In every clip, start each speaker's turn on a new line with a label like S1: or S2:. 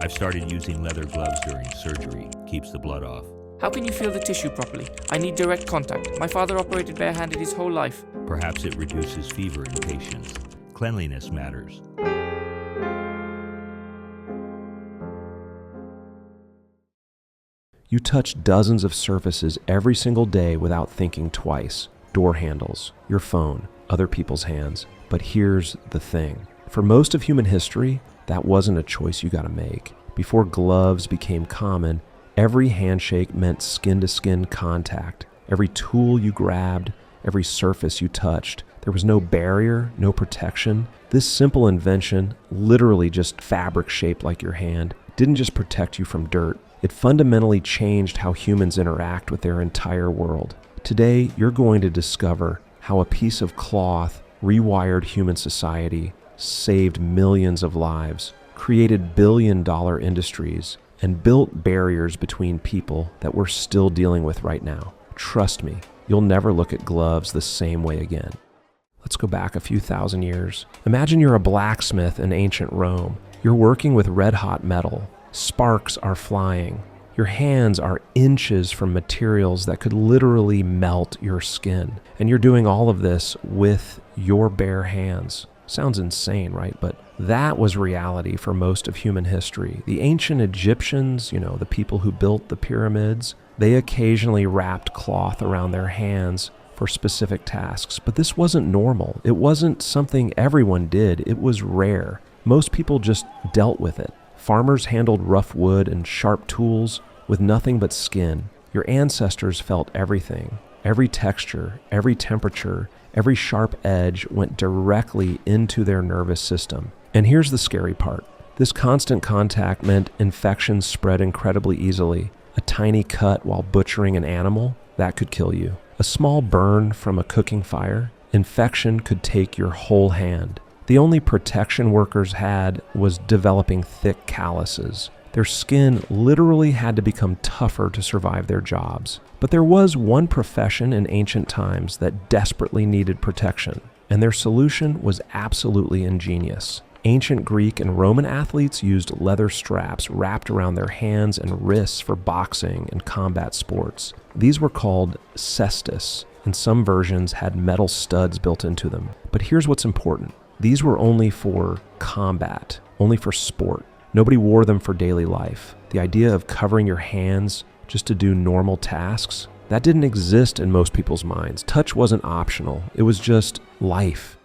S1: I've started using leather gloves during surgery. Keeps the blood off.
S2: How can you feel the tissue properly? I need direct contact. My father operated barehanded his whole life.
S1: Perhaps it reduces fever in patients. Cleanliness matters.
S3: You touch dozens of surfaces every single day without thinking twice. Door handles, your phone, other people's hands. But here's the thing. For most of human history, that wasn't a choice you got to make. Before gloves became common, every handshake meant skin-to-skin contact. Every tool you grabbed, every surface you touched. There was no barrier, no protection. This simple invention, literally just fabric shaped like your hand, didn't just protect you from dirt. It fundamentally changed how humans interact with their entire world. Today, you're going to discover how a piece of cloth rewired human society, saved millions of lives, created billion-dollar industries, and built barriers between people that we're still dealing with right now. Trust me, you'll never look at gloves the same way again. Let's go back a few thousand years. Imagine you're a blacksmith in ancient Rome. You're working with red-hot metal. Sparks are flying. Your hands are inches from materials that could literally melt your skin. And you're doing all of this with your bare hands. Sounds insane, right? But that was reality for most of human history. The ancient Egyptians, the people who built the pyramids, they occasionally wrapped cloth around their hands for specific tasks. But this wasn't normal. It wasn't something everyone did. It was rare. Most people just dealt with it. Farmers handled rough wood and sharp tools with nothing but skin. Your ancestors felt everything. Every texture, every temperature, every sharp edge went directly into their nervous system. And here's the scary part. This constant contact meant infections spread incredibly easily. A tiny cut while butchering an animal, that could kill you. A small burn from a cooking fire, infection could take your whole hand. The only protection workers had was developing thick calluses. Their skin literally had to become tougher to survive their jobs. But there was one profession in ancient times that desperately needed protection, and their solution was absolutely ingenious. Ancient Greek and Roman athletes used leather straps wrapped around their hands and wrists for boxing and combat sports. These were called cestus, and some versions had metal studs built into them. But here's what's important. These were only for combat, only for sport. Nobody wore them for daily life. The idea of covering your hands just to do normal tasks, that didn't exist in most people's minds. Touch wasn't optional. It was just life.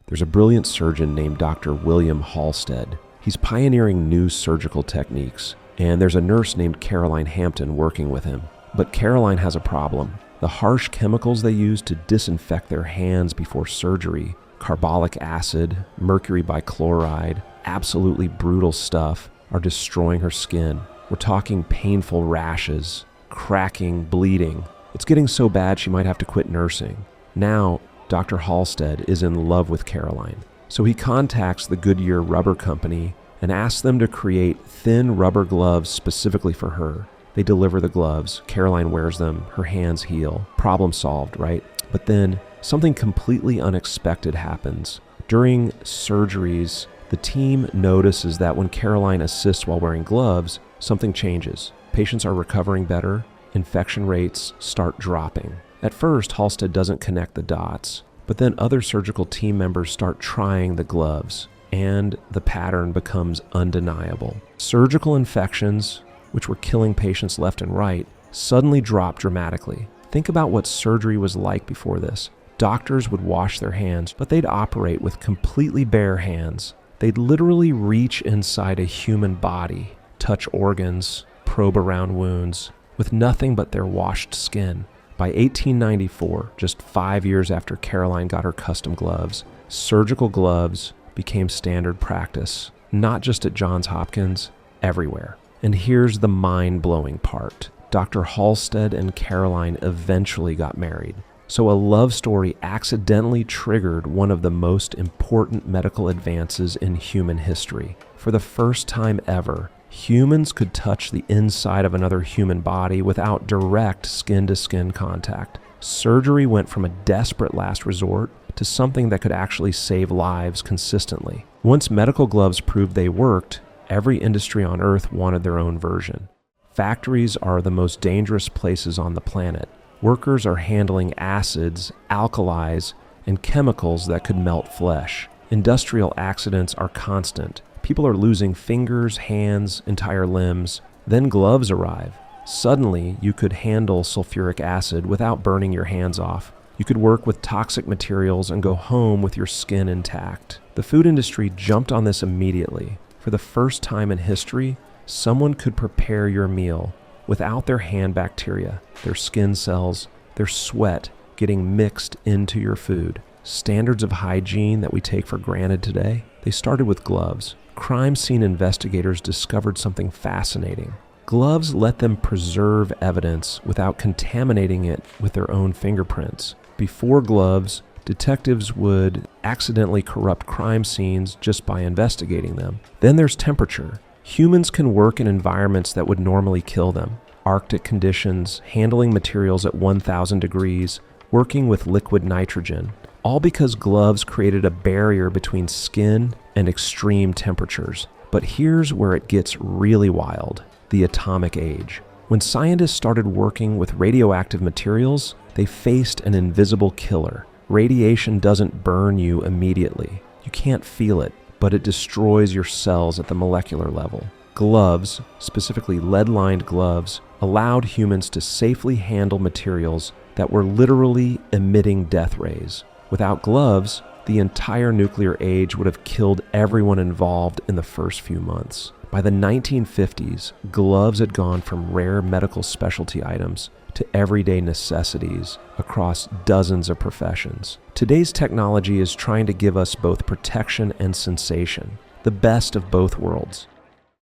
S3: There's a brilliant surgeon named Dr. William Halsted. He's pioneering new surgical techniques, and there's a nurse named Caroline Hampton working with him. But Caroline has a problem. The harsh chemicals they use to disinfect their hands before surgery, carbolic acid, mercury bichloride, absolutely brutal stuff, are destroying her skin. We're talking painful rashes, cracking, bleeding. It's getting so bad she might have to quit nursing. Now, Dr. Halsted is in love with Caroline. So he contacts the Goodyear Rubber Company and asks them to create thin rubber gloves specifically for her. They deliver the gloves. Caroline wears them. Her hands heal. Problem solved, right? But then something completely unexpected happens. During surgeries, the team notices that when Caroline assists while wearing gloves, something changes. Patients are recovering better. Infection rates start dropping. At first, Halsted doesn't connect the dots, but then other surgical team members start trying the gloves, and the pattern becomes undeniable. Surgical infections, which were killing patients left and right, suddenly dropped dramatically. Think about what surgery was like before this. Doctors would wash their hands, but they'd operate with completely bare hands. They'd literally reach inside a human body, touch organs, probe around wounds, with nothing but their washed skin. By 1894, just 5 years after Caroline got her custom gloves, surgical gloves became standard practice, not just at Johns Hopkins, everywhere. And here's the mind-blowing part. Dr. Halsted and Caroline eventually got married. So a love story accidentally triggered one of the most important medical advances in human history. For the first time ever, humans could touch the inside of another human body without direct skin-to-skin contact. Surgery went from a desperate last resort to something that could actually save lives consistently. Once medical gloves proved they worked, every industry on Earth wanted their own version. Factories are the most dangerous places on the planet. Workers are handling acids, alkalis, and chemicals that could melt flesh. Industrial accidents are constant. People are losing fingers, hands, entire limbs. Then gloves arrive. Suddenly, you could handle sulfuric acid without burning your hands off. You could work with toxic materials and go home with your skin intact. The food industry jumped on this immediately. For the first time in history, someone could prepare your meal without their hand bacteria, their skin cells, their sweat getting mixed into your food. Standards of hygiene that we take for granted today, they started with gloves. Crime scene investigators discovered something fascinating. Gloves let them preserve evidence without contaminating it with their own fingerprints. Before gloves, detectives would accidentally corrupt crime scenes just by investigating them. Then there's temperature. Humans can work in environments that would normally kill them. Arctic conditions, handling materials at 1,000 degrees, working with liquid nitrogen, all because gloves created a barrier between skin and extreme temperatures. But here's where it gets really wild: the atomic age. When scientists started working with radioactive materials, they faced an invisible killer. Radiation doesn't burn you immediately. You can't feel it, but it destroys your cells at the molecular level. Gloves, specifically lead-lined gloves, allowed humans to safely handle materials that were literally emitting death rays. Without gloves, the entire nuclear age would have killed everyone involved in the first few months. By the 1950s, gloves had gone from rare medical specialty items to everyday necessities across dozens of professions. Today's technology is trying to give us both protection and sensation, the best of both worlds.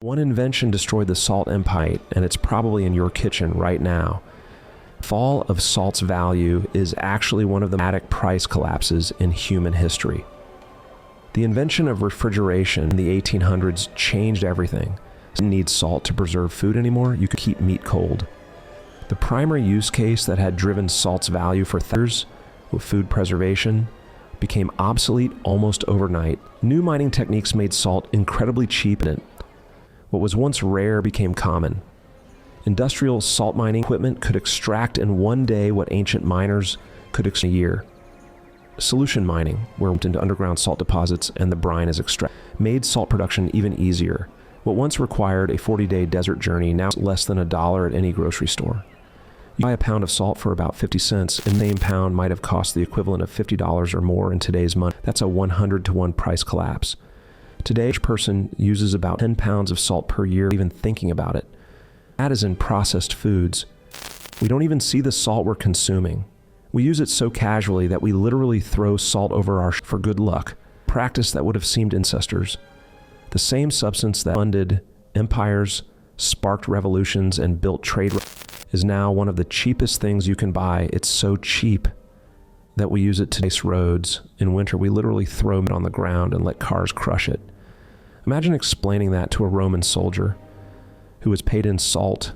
S3: One invention destroyed the salt empire, and it's probably in your kitchen right now. The fall of salt's value is actually one of the dramatic price collapses in human history. The invention of refrigeration in the 1800s changed everything. You didn't need salt to preserve food anymore. You could keep meat cold. The primary use case that had driven salt's value for years, with food preservation, became obsolete almost overnight. New mining techniques made salt incredibly cheap, and what was once rare became common. Industrial salt mining equipment could extract in one day what ancient miners could extract in a year. Solution mining, where we went into underground salt deposits and the brine is extracted, made salt production even easier. What once required a 40-day desert journey now is less than $1 at any grocery store. You buy a pound of salt for about 50 cents, and the same pound might have cost the equivalent of $50 or more in today's money. That's a 100-to-1 price collapse. Today, each person uses about 10 pounds of salt per year, even thinking about it. That is in processed foods. We don't even see the salt we're consuming. We use it so casually that we literally throw salt over our for good luck, practice that would have seemed ancestors. The same substance that funded empires, sparked revolutions, and built trade is now one of the cheapest things you can buy. It's so cheap that we use it to ice roads. In winter, we literally throw it on the ground and let cars crush it. Imagine explaining that to a Roman soldier who was paid in salt